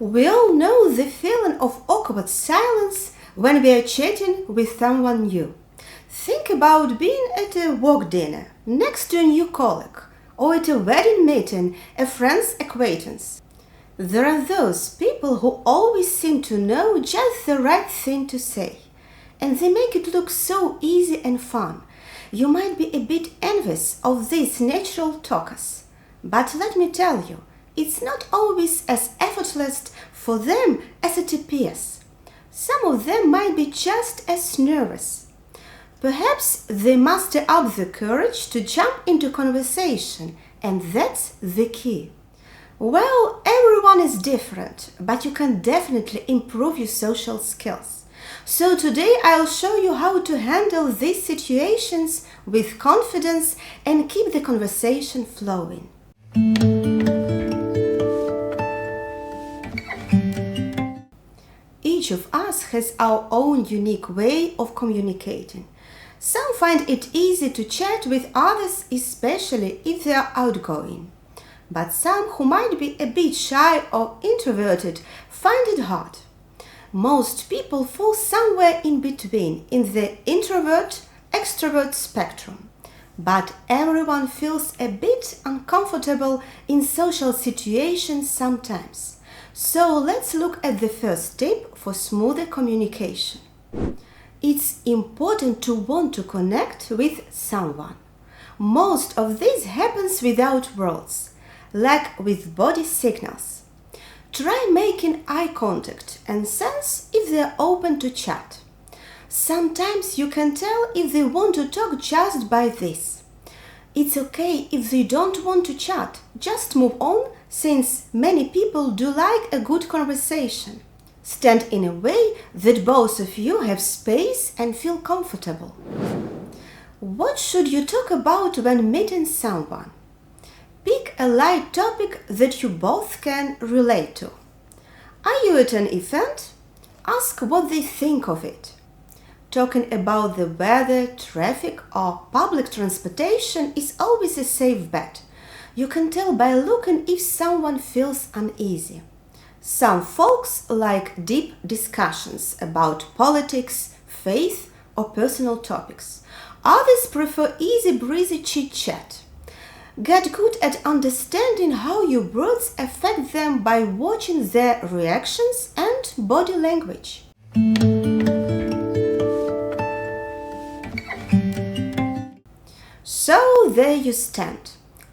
We all know the feeling of awkward silence when we are chatting with someone new. Think about being at a work dinner next to a new colleague or at a wedding meeting, a friend's acquaintance. There are those people who always seem to know just the right thing to say, and they make it look so easy and fun. You might be a bit envious of these natural talkers, but let me tell you, it's not always as effortless for them as it appears. Some of them might be just as nervous. Perhaps they muster up the courage to jump into conversation, and that's the key. Well, everyone is different, but you can definitely improve your social skills. So today I'll show you how to handle these situations with confidence and keep the conversation flowing. Each of us has our own unique way of communicating. Some find it easy to chat with others, especially if they are outgoing. But some who might be a bit shy or introverted find it hard. Most people fall somewhere in between in the introvert-extrovert spectrum. But everyone feels a bit uncomfortable in social situations sometimes. So let's look at the first tip for smoother communication. It's important to want to connect with someone. Most of this happens without words, like with body signals. Try making eye contact and sense if they're open to chat. Sometimes you can tell if they want to talk just by this. It's okay if they don't want to chat, just move on, since many people do like a good conversation. Stand in a way that both of you have space and feel comfortable. What should you talk about when meeting someone? Pick a light topic that you both can relate to. Are you at an event? Ask what they think of it. Talking about the weather, traffic, or public transportation is always a safe bet. You can tell by looking if someone feels uneasy. Some folks like deep discussions about politics, faith, or personal topics. Others prefer easy breezy chit-chat. Get good at understanding how your words affect them by watching their reactions and body language. So there you stand.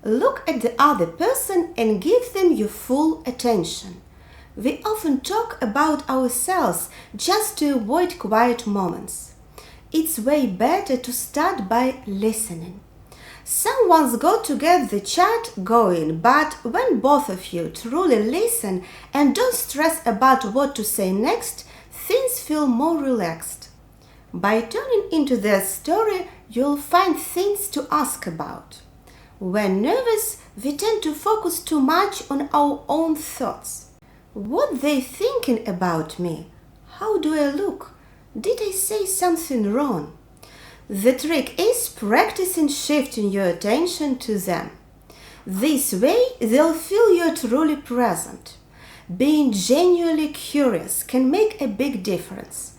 Look at the other person and give them your full attention. We often talk about ourselves just to avoid quiet moments. It's way better to start by listening. Someone's got to get the chat going, but when both of you truly listen and don't stress about what to say next, things feel more relaxed. By tuning into their story, you'll find things to ask about. When nervous, we tend to focus too much on our own thoughts. What they thinking about me? How do I look? Did I say something wrong? The trick is practicing shifting your attention to them. This way, they'll feel you're truly present. Being genuinely curious can make a big difference.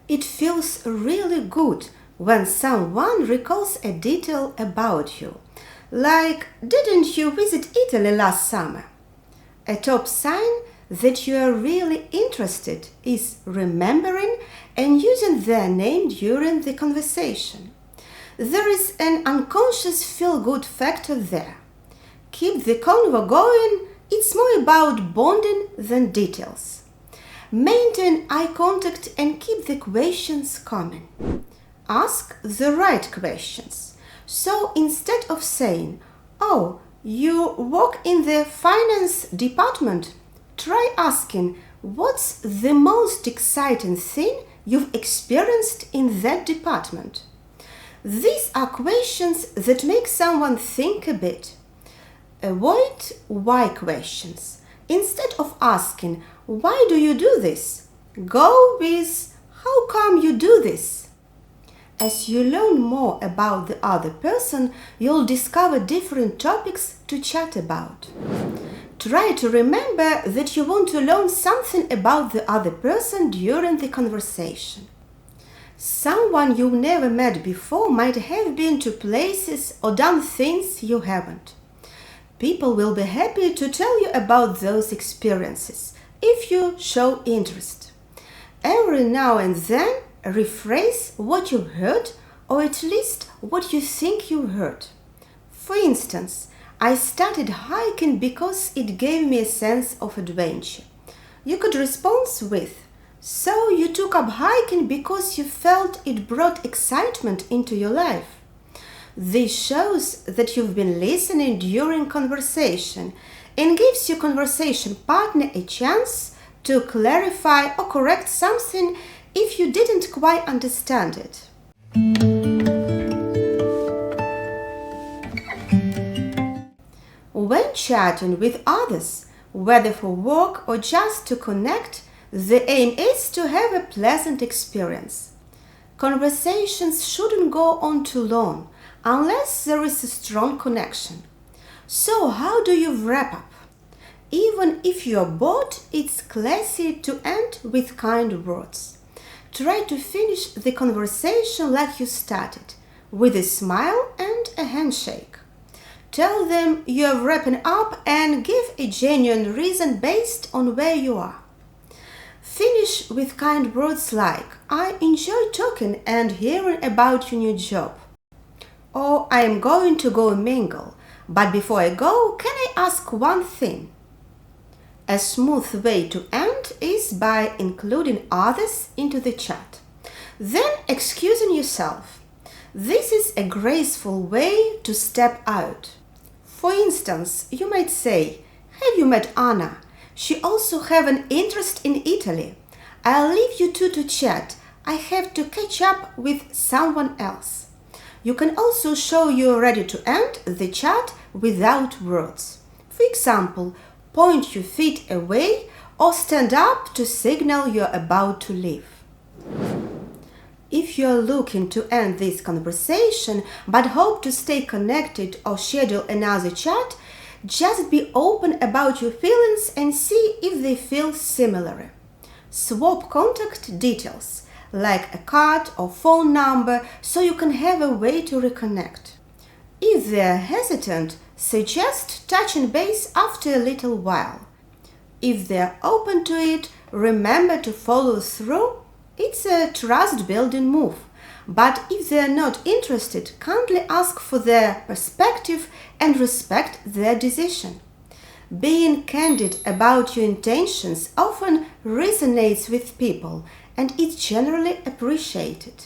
It feels really good when someone recalls a detail about you. Like, didn't you visit Italy last summer? A top sign that you are really interested is remembering and using their name during the conversation. There is an unconscious feel-good factor there. Keep the convo going, it's more about bonding than details. Maintain eye contact and keep the questions coming. Ask the right questions. So instead of saying, "Oh, you work in the finance department," try asking, "What's the most exciting thing you've experienced in that department?" These are questions that make someone think a bit. Avoid why questions. Instead of asking, "Why do you do this?" go with, "How come you do this?" As you learn more about the other person, you'll discover different topics to chat about. Try to remember that you want to learn something about the other person during the conversation. Someone you've never met before might have been to places or done things you haven't. People will be happy to tell you about those experiences if you show interest. Every now and then, rephrase what you heard or at least what you think you heard. For instance, I started hiking because it gave me a sense of adventure. You could respond with, so you took up hiking because you felt it brought excitement into your life. This shows that you've been listening during conversation and gives your conversation partner a chance to clarify or correct something if you didn't quite understand it. When chatting with others, whether for work or just to connect, the aim is to have a pleasant experience. Conversations shouldn't go on too long unless there is a strong connection. So how do you wrap up? Even if you're bored, it's classy to end with kind words. Try to finish the conversation like you started, with a smile and a handshake. Tell them you're wrapping up and give a genuine reason based on where you are. Finish with kind words like, I enjoy talking and hearing about your new job. Or I am going to go mingle, but before I go, can I ask one thing? A smooth way to end is by including others into the chat. Then excusing yourself. This is a graceful way to step out. For instance, you might say, have you met Anna? She also have an interest in Italy. I'll leave you two to chat. I have to catch up with someone else. You can also show you're ready to end the chat without words. For example, point your feet away or stand up to signal you're about to leave. If you're looking to end this conversation but hope to stay connected or schedule another chat, just be open about your feelings and see if they feel similar. Swap contact details, like a card or phone number, so you can have a way to reconnect. If they're hesitant, suggest touching base after a little while. If they're open to it, remember to follow through. It's a trust-building move. But if they're not interested, kindly ask for their perspective and respect their decision. Being candid about your intentions often resonates with people, and it's generally appreciated.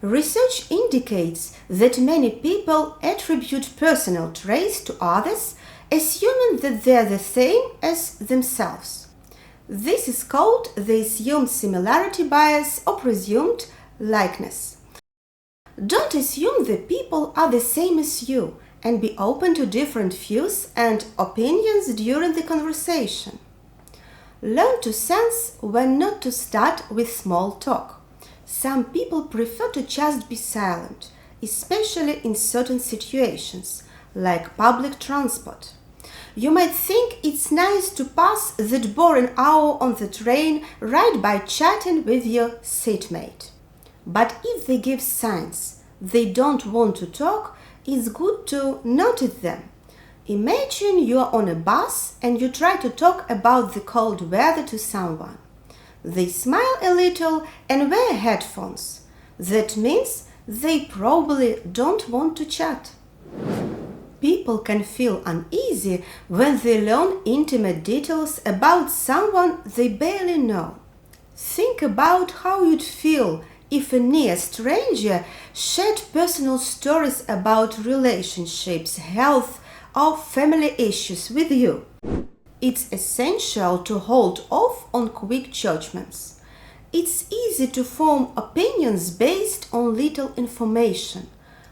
Research indicates that many people attribute personal traits to others, assuming that they're the same as themselves. This is called the assumed similarity bias or presumed likeness. Don't assume that people are the same as you and be open to different views and opinions during the conversation. Learn to sense when not to start with small talk. Some people prefer to just be silent, especially in certain situations, like public transport. You might think it's nice to pass that boring hour on the train right by chatting with your seatmate. But if they give signs they don't want to talk, it's good to notice them. Imagine you are on a bus and you try to talk about the cold weather to someone. They smile a little and wear headphones. That means they probably don't want to chat. People can feel uneasy when they learn intimate details about someone they barely know. Think about how you'd feel if a near stranger shared personal stories about relationships, health, or family issues with you. It's essential to hold off on quick judgments. It's easy to form opinions based on little information,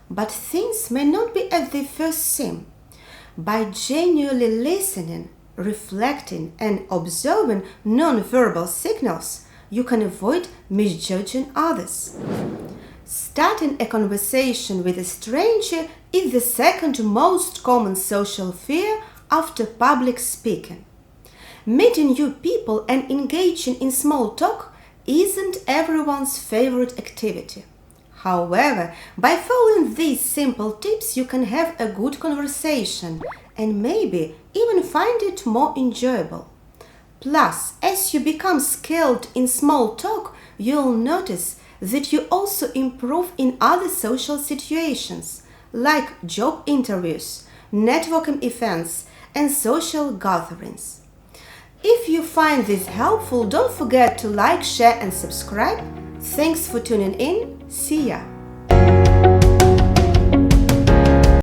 but things may not be as they first seem. By genuinely listening, reflecting, and observing non-verbal signals, you can avoid misjudging others. Starting a conversation with a stranger is the second most common social fear after public speaking. Meeting new people and engaging in small talk isn't everyone's favorite activity. However, by following these simple tips, you can have a good conversation and maybe even find it more enjoyable. Plus, as you become skilled in small talk, you'll notice that you also improve in other social situations, like job interviews, networking events, and social gatherings. If you find this helpful, don't forget to like, share, and subscribe. Thanks for tuning in. See ya!